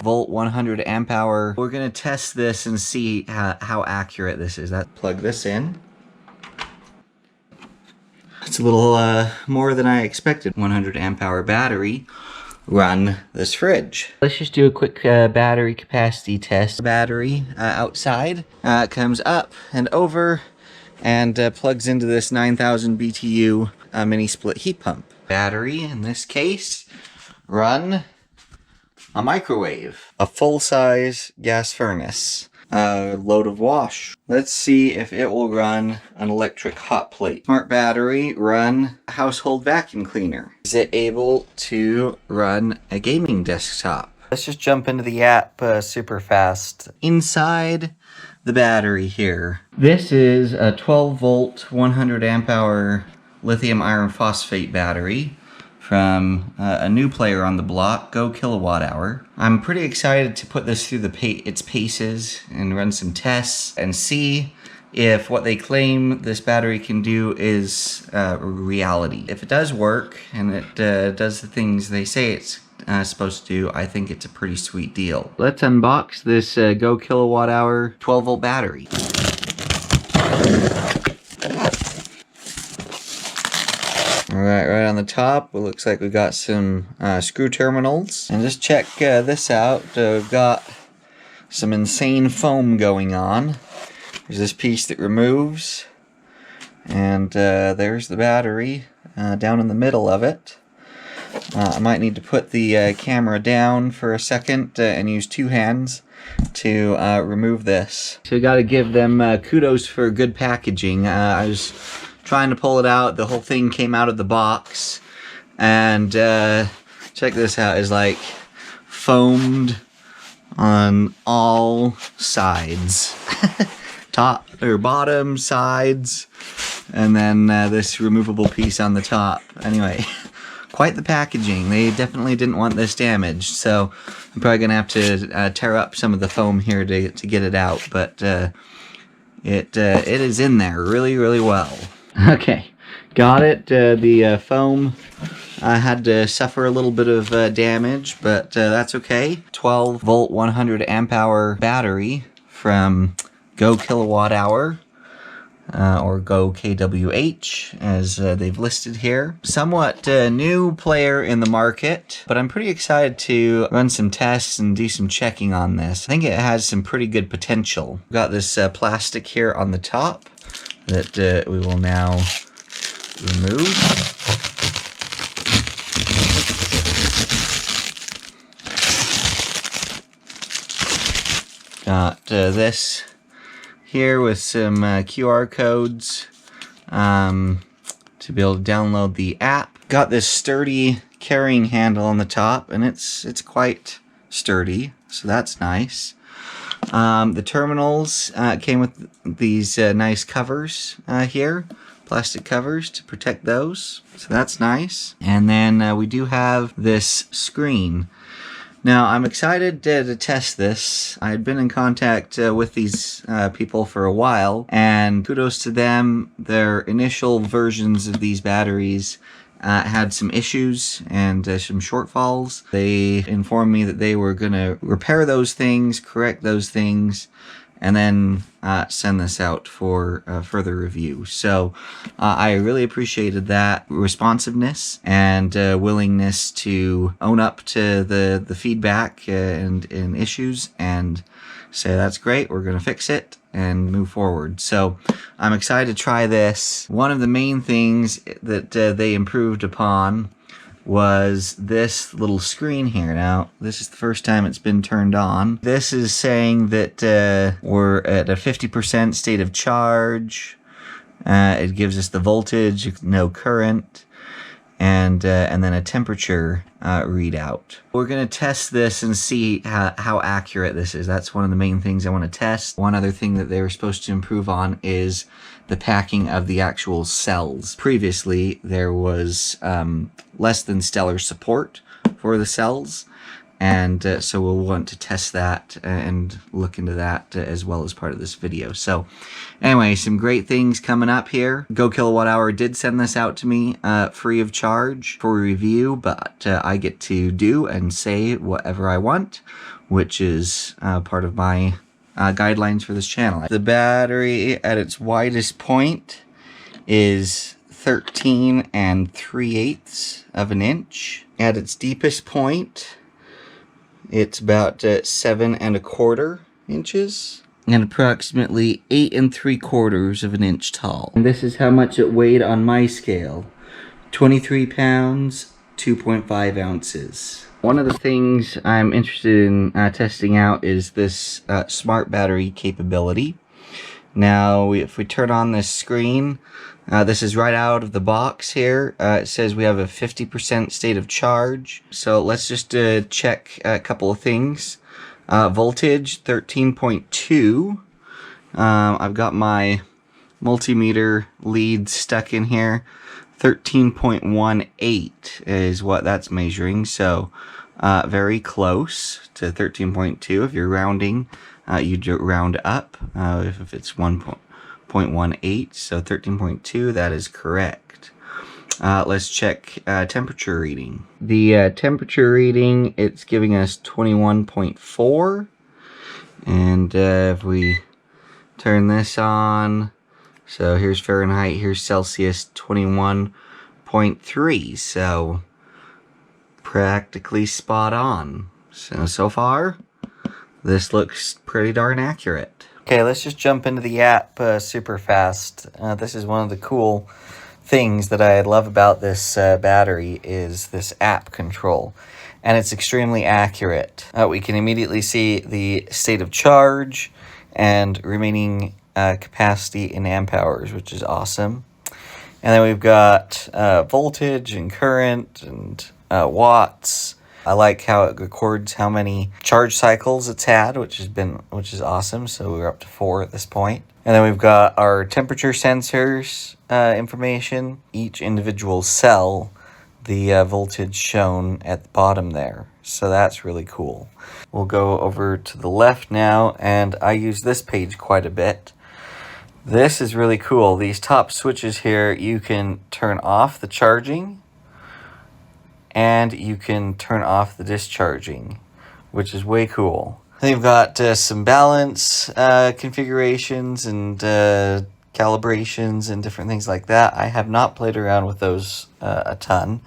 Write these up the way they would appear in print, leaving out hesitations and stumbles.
12V 100 amp hour. We're gonna test this and see how accurate this is. Plug this in. It's a little more than I expected. 100 amp hour battery. Run this fridge. Let's just do a quick battery capacity test. Battery outside comes up and over and plugs into this 9000 BTU mini split heat pump. Battery, in this case, run a microwave, a full-size gas furnace, a load of wash. Let's see if it will run an electric hot plate. Smart battery, run a household vacuum cleaner. Is it able to run a gaming desktop? Let's just jump into the app super fast. Inside the battery here. This is a 12V 100 amp hour lithium iron phosphate battery from a new player on the block, GoKWH. I'm pretty excited to put this through its paces and run some tests and see if what they claim this battery can do is reality. If it does work and it does the things they say it's supposed to do, I think it's a pretty sweet deal. Let's unbox this GoKWH 12V battery. Alright, right on the top, it looks like we got some screw terminals. And just check this out. We've got some insane foam going on. There's this piece that removes. And there's the battery down in the middle of it. I might need to put the camera down for a second and use two hands to remove this. So we got to give them kudos for good packaging. I was trying to pull it out, the whole thing came out of the box, and check this out, is like foamed on all sides. Top or bottom, sides, and then this removable piece on the top. Anyway, quite the packaging. They definitely didn't want this damaged, so I'm probably gonna have to tear up some of the foam here to get it out, but it is in there really well. Okay, got it. The foam had to suffer a little bit of damage, but that's okay. 12V 100 amp hour battery from GoKWH or GoKWH, as they've listed here. Somewhat new player in the market, but I'm pretty excited to run some tests and do some checking on this. I think it has some pretty good potential. We've got this plastic here on the top that we will now remove. Got this here with some QR codes to be able to download the app. Got this sturdy carrying handle on the top, and it's quite sturdy, so that's nice. The terminals came with these nice covers here, plastic covers to protect those, so that's nice. And then we do have this screen. Now I'm excited to test this. I had been in contact with these people for a while, and kudos to them. Their initial versions of these batteries had some issues and some shortfalls. They informed me that they were going to repair those things, correct those things, and then send this out for further review. So I really appreciated that responsiveness and willingness to own up to the feedback and issues and say, that's great, we're going to fix it and move forward. So I'm excited to try this. One of the main things that they improved upon was this little screen here. Now, this is the first time it's been turned on. This is saying that we're at a 50% state of charge. It gives us the voltage, no current, and then a temperature readout. We're going to test this and see how accurate this is. That's one of the main things I want to test. One other thing that they were supposed to improve on is the packing of the actual cells. Previously, there was less than stellar support for the cells, And so we'll want to test that and look into that as well as part of this video. So anyway, some great things coming up here. GoKWH did send this out to me free of charge for review, but I get to do and say whatever I want, which is part of my guidelines for this channel. The battery at its widest point is 13 3/8 of an inch. At its deepest point, it's about 7 1/4 inches and approximately 8 3/4 of an inch tall. And this is how much it weighed on my scale: 23 pounds, 2.5 ounces. One of the things I'm interested in testing out is this smart battery capability. Now, if we turn on this screen, this is right out of the box here. It says we have a 50% state of charge. So let's just check a couple of things. Voltage, 13.2. I've got my multimeter lead stuck in here. 13.18 is what that's measuring. So very close to 13.2. If you're rounding, you'd round up. If it's 1.18, so 13.2, that is correct. Let's check temperature reading. The temperature reading, it's giving us 21.4. And if we turn this on, so here's Fahrenheit, here's Celsius, 21.3. So practically spot on. So far, this looks pretty darn accurate. Okay, let's just jump into the app super fast. This is one of the cool things that I love about this battery is this app control. And it's extremely accurate. We can immediately see the state of charge and remaining capacity in amp hours, which is awesome. And then we've got voltage and current and watts. I like how it records how many charge cycles it's had, which is awesome. So we're up to 4 at this point. And then we've got our temperature sensors information. Each individual cell, the voltage shown at the bottom there. So that's really cool. We'll go over to the left now, and I use this page quite a bit. This is really cool. These top switches here, you can turn off the charging and you can turn off the discharging, which is way cool. They've got some balance configurations and calibrations and different things like that. I have not played around with those a ton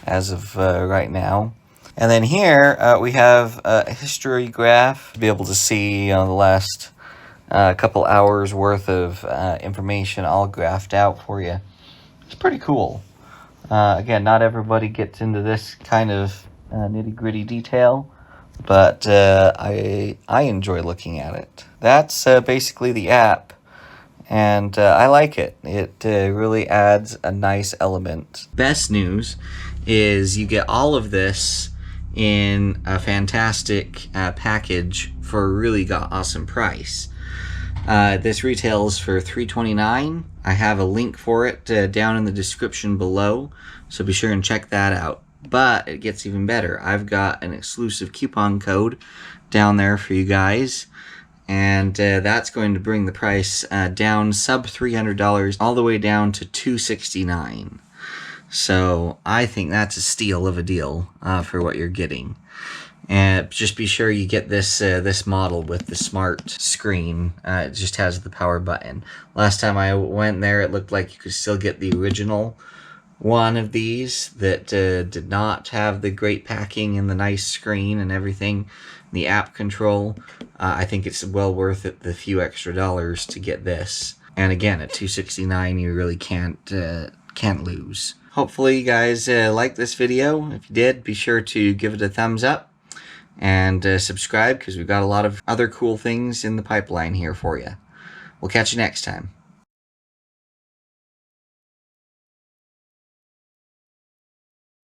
as of right now. And then here we have a history graph to be able to see the last couple hours worth of information all graphed out for you. It's pretty cool. Again, not everybody gets into this kind of nitty-gritty detail, but I enjoy looking at it. That's basically the app, and I like it. It really adds a nice element. Best news is you get all of this in a fantastic package for a really awesome price. This retails for $3.29. I have a link for it down in the description below, so be sure and check that out. But it gets even better. I've got an exclusive coupon code down there for you guys, and that's going to bring the price down sub $300 all the way down to $269. So I think that's a steal of a deal for what you're getting. And just be sure you get this this model with the smart screen. It just has the power button. Last time I went there, it looked like you could still get the original one of these that did not have the great packing and the nice screen and everything. The app control. I think it's well worth it, the few extra dollars to get this. And again, at $269, you really can't lose. Hopefully you guys liked this video. If you did, be sure to give it a thumbs up. And subscribe, because we've got a lot of other cool things in the pipeline here for you. We'll catch you next time.